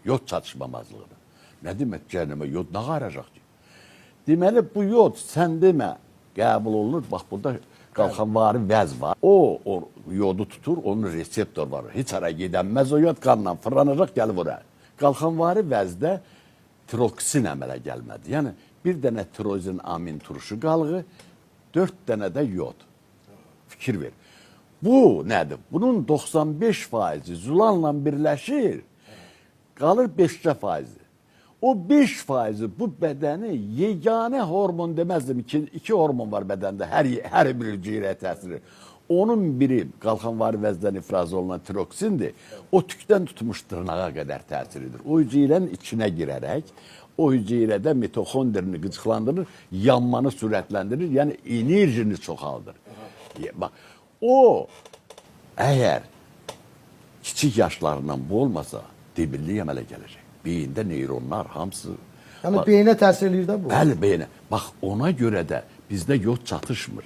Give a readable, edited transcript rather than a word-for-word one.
Yod çatışmamazlığını. Nə demək cəhənnəmə yod nə qaracaq ki? Deməli bu yod sən demə qəbul olunur. Bax burada qalxanvari vəz var. O yodu tutur, onun reseptor var. Heç ara gedənməz o yod qanla fırlanacaq gəlib oraya. Qalxanvari vəzdə tiroksin əmələ gəlmədi. Yəni bir dənə tirozin amin turşu qalığı, 4 dənə də yod. Fikir ver. Bu nədir? Bunun 95% zulanla birləşir, qalır 5%. O 5% bu bədəni yeganə hormon deməzdim. İki hormon var bədəndə, hər bir hüceyrəyə təsir. Onun biri qalxanvari vəzdən ifraz olunan tiroksindir. O tükdən tutmuş dırnağa qədər təsiridir. O hüceyrənin içinə girərək, o hüceyrədə mitoxondrini qıcıqlandırır, yanmanı sürətləndirir, yəni enerjini çoxaldır. Bax, o əgər kiçik yaşlarından bu olmasa, debillik əmələ gələcək. Beyində neyronlar hamısı... Yəni beyinə təsir edir də bu. Bəli, beyinə. Bax, ona görə də bizdə yod çatışmır.